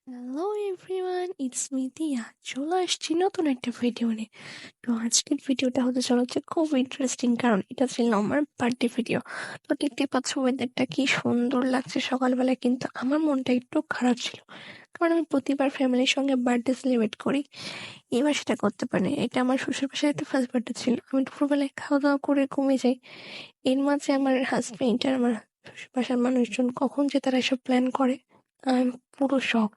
Hello everyone, it's me দিয়া। চলে আসছি নতুন একটা ভিডিও নিয়ে। তো আজকের ভিডিওটা হতে চলেছে খুব ইন্টারেস্টিং, কারণ এটা ছিল আমার বার্থডে ভিডিও। তো দেখতে পাচ্ছ ওয়েদারটা কি সুন্দর লাগছে সকালবেলায়, কিন্তু আমার মনটা একটু খারাপ ছিল, কারণ আমি প্রতিবার ফ্যামিলির সঙ্গে বার্থডে সেলিব্রেট করি। এবার সেটা করতে পারিনি। এটা আমার শ্বশুর বাসায় একটা ফার্স্ট বার্থডে ছিল। আমি দুপুরবেলায় খাওয়া দাওয়া করে ঘুমিয়ে যাই। এর মাঝে আমার হাজবেন্ড আর আমার শ্বশুর বাসার মানুষজন কখন যে তারা এসব প্ল্যান করে, আমি পুরো শখ।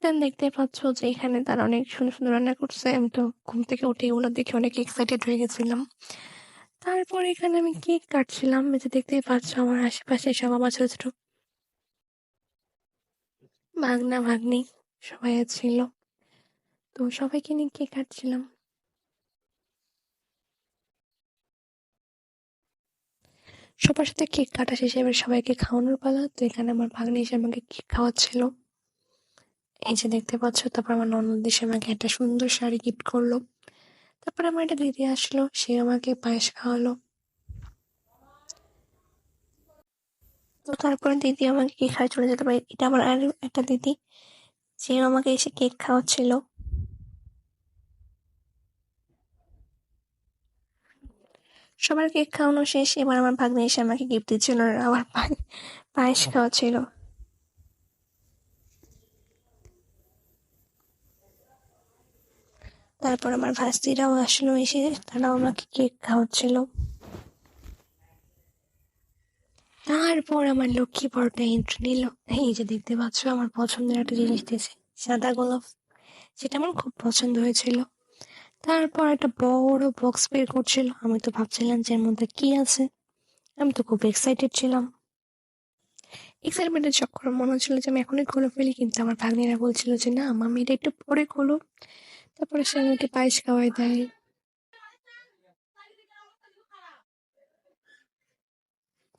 দেন দেখতে পাচ্ছ যে এখানে তারা অনেক সুন্দর সুন্দর রান্না করছে। আমি তো ঘুম থেকে উঠে এগুলো দেখে অনেক এক্সাইটেড হয়ে গেছিলাম। তারপর এখানে আমি কেক কাটছিলাম, এই যে দেখতেই পাচ্ছ আমার আশেপাশে সব আমার ছোট ছোট ভাগনা ভাগ্নি সবাই ছিল। তো সবাইকে নিয়ে কেক কাটছিলাম। সবার সাথে কেক কাটা শেষে এবার সবাইকে খাওয়ানোর পালা। তো এখানে আমার ভাগ্নি এসে আমাকে কেক খাওয়াচ্ছিল, এই যে দেখতে পাচ্ছ। তারপর আমার ননদ এসে আমাকে একটা সুন্দর শাড়ি গিফট করলো। তারপর আমার একটা দিদি আসলো, সে আমাকে পায়েস খাওয়ালো। তো তারপরে দিদি আমাকে কেক খাওয়াই চলে যেতে পারে। এটা আমার আর একটা দিদি, যে আমাকে এসে কেক খাওয়াচ্ছিল। সবার কেক খাওয়ানো শেষ, এবার আমার ভাগ্নে এসে আমাকে গিফট দিচ্ছিল আর আবার পায়েস খাওয়াচ্ছিল। তারপর আমার ভাস্তিরাও আসলো, এসে তারাও আমাকে কেক খাওয়াচ্ছিল। তারপর আমার লক্ষ্মী বড়টা এন্ট্রি নিল। এই যে দেখতে পাচ্ছ আমার পছন্দের একটা জিনিস দিয়েছে, সাদা গোলাপ। সেটা আমার খুব পছন্দ হয়েছিল। তারপর একটা বড় বক্স বের করছিল, আমি তো ভাবছিলাম যে এর মধ্যে কি আছে। আমি তো খুব এক্সাইটেড ছিলাম। এক্সাইটমেন্টের চক্করে মনে হচ্ছিল যে আমি এখনই খুলে ফেলি, কিন্তু আমার ভাগ্নিরা বলছিল যে না মামি, এটা একটু পরে খোলো। তারপরে সে আমাকে পায়েস খাওয়াই দেয়।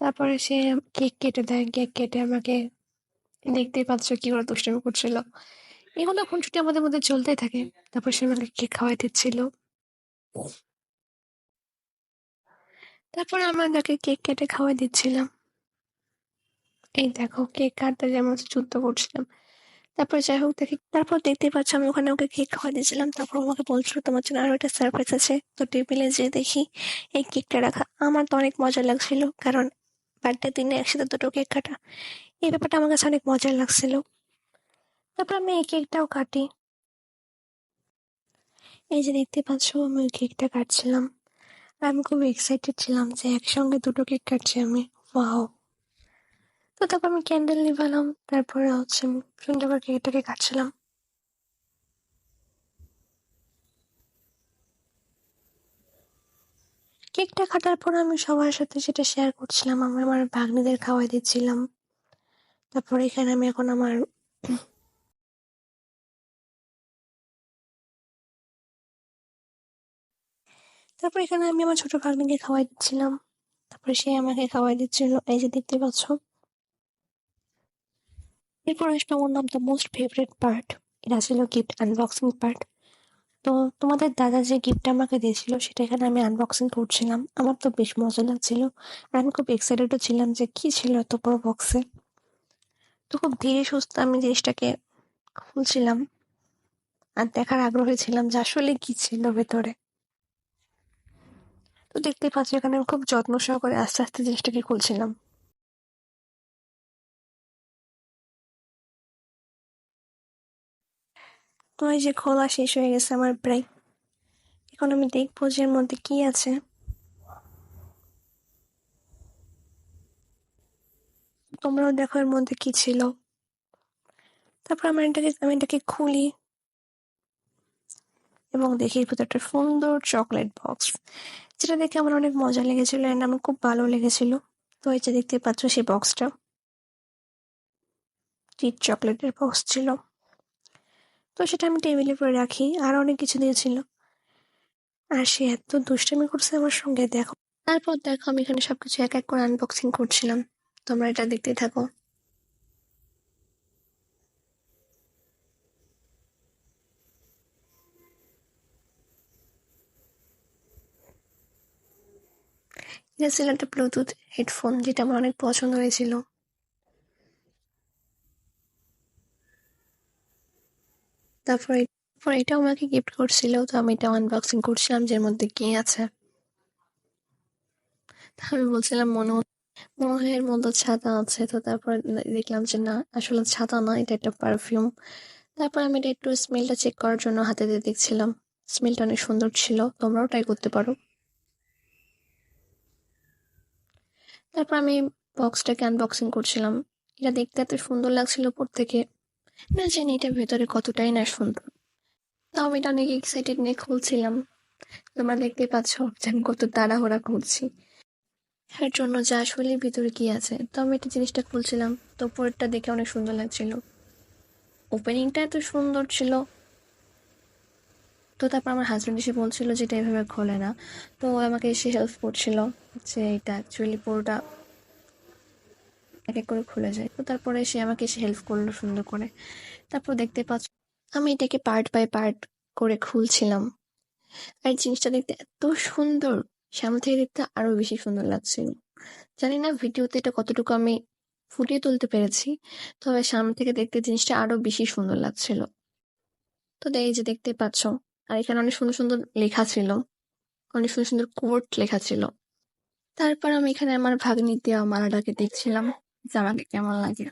তারপরে সে কেক কেটে দেয়, কেক কেটে আমাকে, দেখতেই পাচ্ছ কি করে দুষ্টামি করছিল। এগুলো খুনসুটি আমাদের মধ্যে চলতেই থাকে। তারপর সে আমাকে কেক খাওয়াই দিচ্ছিল। তারপরে আমরা তাকে কেক কেটে খাওয়াই দিচ্ছিলাম। এই দেখো কেক কাটতে যেমন যুদ্ধ করছিলাম। তারপর যাই হোক দেখি, তারপর দেখতেই পাচ্ছ আমি ওখানে ওকে কেক খাওয়া দিয়েছিলাম। তারপর ও আমাকে বলছিল তোমার জন্য আরো একটা সারপ্রাইজ আছে। তো টেবিলে যে দেখি এই কেকটা রাখা, আমার তো অনেক মজা লাগছিল, কারণ বার্থডে দিনে একসাথে দুটো কেক কাটা, এই ব্যাপারটা আমার কাছে অনেক মজার লাগছিল। তারপর আমি এই কেকটাও কাটি। এই যে দেখতে পাচ্ছ আমি ওই কেকটা কাটছিলাম, আর আমি খুব এক্সাইটেড ছিলাম যে একসঙ্গে দুটো কেক কাটছি আমি। ওয়াও! তো তারপর আমি ক্যান্ডেল নিভালাম, তারপরে হচ্ছে আমি সুন্দর করে কেকটাকে কাটছিলাম। কেকটা কাটার পর আমি সবার সাথে সেটা শেয়ার করছিলাম, আমি আমার ভাগ্নিদের খাওয়াই দিচ্ছিলাম। তারপর এখানে আমি এখন আমার তারপর এখানে আমি আমার ছোট ভাগ্নিকে খাওয়াই দিচ্ছিলাম। তারপরে সে আমাকে খাওয়াই দিচ্ছিল, এই যে দেখতে পাচ্ছ। এরপর আসলো আমার নাম দ্য মোস্ট ফেভারিট পার্ট। এটা ছিল গিফট আনবক্সিং পার্ট। তো তোমাদের দাদা যে গিফটটা আমাকে দিয়েছিল সেটা এখানে আমি আনবক্সিং করছিলাম। আমার তো বেশ মজা লাগছিল, আর আমি খুব এক্সাইটেডও ছিলাম যে কি ছিল এত বড় বক্সে। তো খুব ধীরে সুস্থে আমি জিনিসটাকে খুলছিলাম, আর দেখার আগ্রহী ছিলাম যে আসলে কি ছিল ভেতরে। তো দেখতেই পাচ্ছ এখানে আমি খুব যত্ন সহকারে আস্তে আস্তে জিনিসটাকে খুলছিলাম। তো এই যে খোলা শেষ হয়ে গেছে আমার প্রায়। এখন আমি দেখবো যে এর মধ্যে কি আছে। তোমরাও দেখো এর মধ্যে কি ছিল। তারপর আমি এটাকে খুলি এবং দেখি এর ভিতরে একটা সুন্দর চকলেট বক্স, যেটা দেখে আমার অনেক মজা লেগেছিল এন্ড আমার খুব ভালো লেগেছিল। তো এই যে দেখতে পাচ্ছ সেই বক্সটা চিট চকলেটের বক্স ছিল। তো সেটা আমি টেবিলের উপরে রাখি, আর অনেক কিছু দিয়েছিল। আর সে এত দুষ্টামি করছে আমার সঙ্গে, দেখো। তারপর দেখো আমি এখানে সবকিছু এক এক করে আনবক্সিং করছিলাম। তোমরা এটা দেখতেই থাকো। এটা ছিল একটা ব্লুটুথ হেডফোন, যেটা আমার অনেক পছন্দ হয়েছিল। তারপর এটা আমাকে গিফট করছিল, তো আমি এটা আনবক্সিং করছিলাম যে এর মধ্যে কি আছে। তা আমি বলছিলাম মনে হয় এর মধ্যে ছাতা আছে, তো তারপর দেখলাম যে না, আসলে ছাতা না, এটা একটা পারফিউম। তারপর আমি এটা একটু স্মেলটা চেক করার জন্য হাতে দিয়ে দেখছিলাম। স্মেলটা অনেক সুন্দর ছিল, তোমরাও ট্রাই করতে পারো। তারপর আমি বক্সটাকে আনবক্সিং করছিলাম। এটা দেখতে এত সুন্দর লাগছিল উপর থেকে, না জানি এটা ভেতরে কতটাই না সুন্দর। তাও আমি এটা অনেক এক্সাইটেড নিয়ে খুলছিলাম। তোমরা দেখতেই পাচ্ছ যে আমি কত তাড়াহুড়া করছি এর জন্য, যে আসলে ভিতরে কি আছে। তো আমি একটা জিনিসটা খুলছিলাম, তো উপরেরটা দেখে অনেক সুন্দর লাগছিল, ওপেনিংটা এত সুন্দর ছিল। তো তারপর আমার হাজবেন্ড এসে বলছিল যে এটা এভাবে খোলে না, তো ও আমাকে এসে হেল্প করছিল যে এটা অ্যাকচুয়ালি পুরোটা এক এক করে খুলে যায়। তো তারপরে সে আমাকে এসে হেল্প করলো সুন্দর করে। তারপর দেখতে পাচ্ছ আমি এটাকে পার্ট বাই পার্ট করে খুলছিলাম, আর জিনিসটা দেখতে এত সুন্দর, সামনে থেকে দেখতে আরো বেশি সুন্দর লাগছিল। জানি না ভিডিওতে এটা কতটুকু আমি ফুটিয়ে তুলতে পেরেছি, তবে সামনে থেকে দেখতে জিনিসটা আরো বেশি সুন্দর লাগছিল। তো এই যে দেখতে পাচ্ছ, আর এখানে অনেক সুন্দর সুন্দর লেখা ছিল, অনেক সুন্দর সুন্দর কোট লেখা ছিল। তারপর আমি এখানে আমার ভাগ্নির দেওয়া মালাটাকে দেখছিলাম যে আমাকে কেমন লাগে।